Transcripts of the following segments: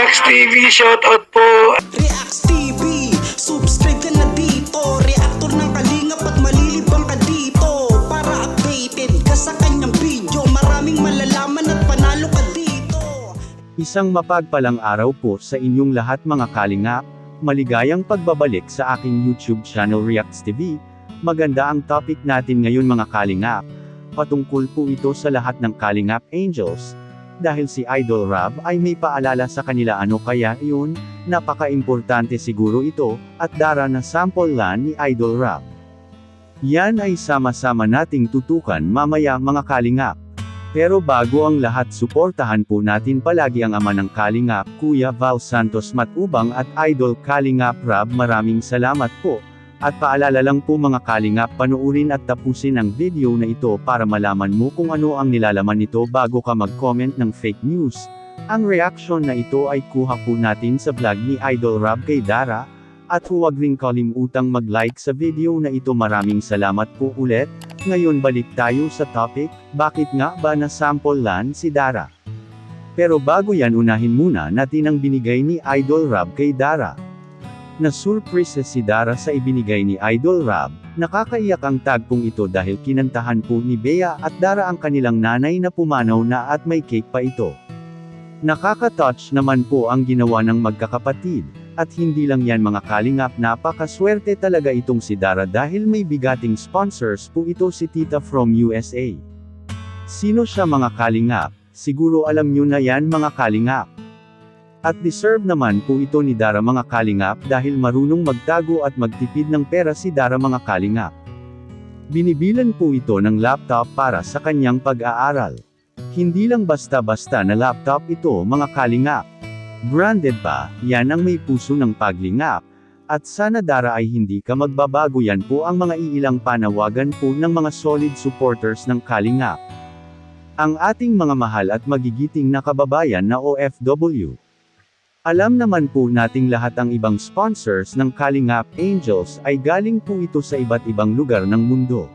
Reacts TV, shoutout po. Reacts TV, subscribe ka na dito. Reactor ng kalingap at malilibang ka dito. Para updated ka sa kanyang video. Maraming malalaman at panalo ka dito. Isang mapagpalang araw po sa inyong lahat mga kalingap. Maligayang pagbabalik sa aking YouTube channel Reacts TV. Maganda ang topic natin ngayon mga kalingap. Patungkol po ito sa lahat ng Kalingap Angels. Dahil si Idol Rob ay may paalala sa kanila ano kaya yun, napaka-importante siguro ito, at dara na sample lan ni Idol Rob. Yan ay sama-sama nating tutukan mamaya mga Kalingap. Pero bago ang lahat suportahan po natin palagi ang ama ng Kalingap, Kuya Val Santos Matubang at Idol Kalingap Rob. Maraming salamat po. At paalala lang po mga Kalingap, panuurin at tapusin ang video na ito para malaman mo kung ano ang nilalaman nito bago ka mag-comment ng fake news. Ang reaction na ito ay kuha po natin sa vlog ni Idol Rob kay Dara, at huwag ring kalimutang mag-like sa video na ito. Maraming salamat po ulit. Ngayon balik tayo sa topic, bakit nga ba na sample lan si Dara? Pero bago yan unahin muna natin ang binigay ni Idol Rob kay Dara. Na-surprise si Dara sa ibinigay ni Idol Rob. Nakakaiyak ang tagpong ito dahil kinantahan po ni Bea at Dara ang kanilang nanay na pumanaw na at may cake pa ito. Nakaka-touch naman po ang ginawa ng magkakapatid. At hindi lang yan mga Kalingap, napakaswerte talaga itong si Dara dahil may bigating sponsors po ito si Tita from USA. Sino siya mga Kalingap? Siguro alam nyo na yan mga Kalingap. At deserve naman po ito ni Dara mga Kalingap dahil marunong magtago at magtipid ng pera si Dara mga Kalingap. Binibilan po ito ng laptop para sa kanyang pag-aaral. Hindi lang basta-basta na laptop ito mga Kalingap. Branded pa, yan ang may puso ng paglingap. At sana Dara ay hindi ka magbabago, yan po ang mga iilang panawagan po ng mga solid supporters ng Kalingap. Ang ating mga mahal at magigiting na kababayan na OFW. Alam naman po nating lahat ang ibang sponsors ng Kalingap Angels ay galing po ito sa iba't ibang lugar ng mundo.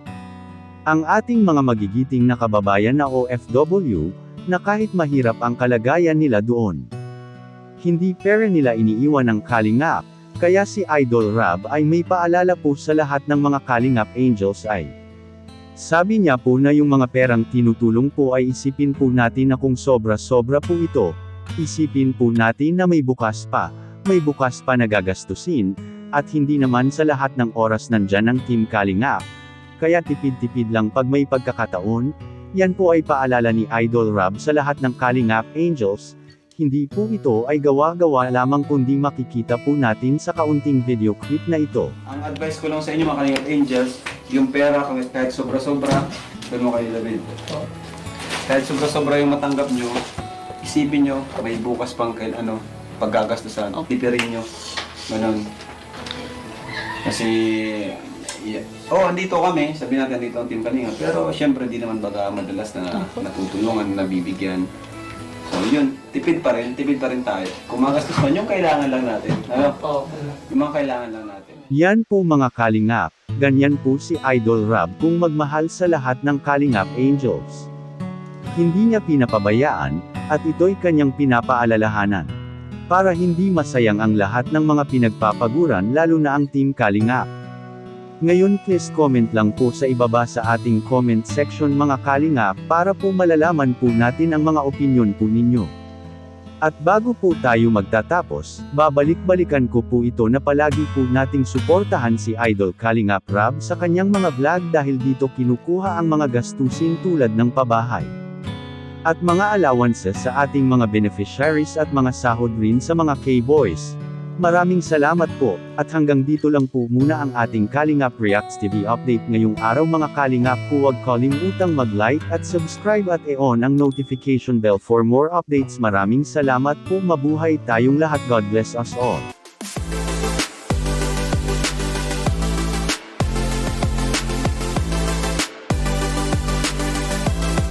Ang ating mga magigiting na kababayan na OFW, na kahit mahirap ang kalagayan nila doon, hindi pera nila iniiwan ng Kalingap, kaya si Idol Rob ay may paalala po sa lahat ng mga Kalingap Angels ay. Sabi niya po na yung mga perang tinutulong po ay isipin po natin na kung sobra-sobra po ito, isipin po natin na may bukas pa na gagastusin, at hindi naman sa lahat ng oras nandyan ang Team Kalingap. Kaya tipid-tipid lang pag may pagkakataon. Yan po ay paalala ni Idol Rob sa lahat ng Kalingap Angels. Hindi po ito ay gawa-gawa lamang kundi makikita po natin sa kaunting video clip na ito. Ang advice ko lang sa inyo mga Kalingap Angels, yung pera kahit sobra-sobra, doon mo kayo labid. Kahit sobra-sobra yung matanggap nyo, isipin nyo, may bukas pang paggagastusan, pipirin nyo, ganun. Kasi, andito kami, sabihin natin andito ang Team Kalingap, pero syempre di naman baga madalas na natutulungan, nabibigyan. So yun, tipid pa rin tayo. Kung magastos man, yung kailangan lang natin. Yung mga kailangan lang natin. Yan po mga Kalingap, ganyan po si Idol Rob kung magmahal sa lahat ng Kalingap Angels. Hindi niya pinapabayaan, at ito'y kanyang pinapaalalahanan. Para hindi masayang ang lahat ng mga pinagpapaguran lalo na ang Team Kalingap. Ngayon please comment lang po sa ibaba sa ating comment section mga Kalingap para po malalaman po natin ang mga opinyon po ninyo. At bago po tayo magtatapos, babalik-balikan ko po ito na palagi po nating suportahan si Idol Kalingap Rob sa kanyang mga vlog dahil dito kinukuha ang mga gastusin tulad ng pabahay at mga allowances sa ating mga beneficiaries at mga sahod rin sa mga K-Boys. Maraming salamat po, at hanggang dito lang po muna ang ating Kalingap Reacts TV update ngayong araw mga Kalingap. Huwag kalimutang mag-like at subscribe at i-on ang notification bell for more updates. Maraming salamat po, mabuhay tayong lahat. God bless us all.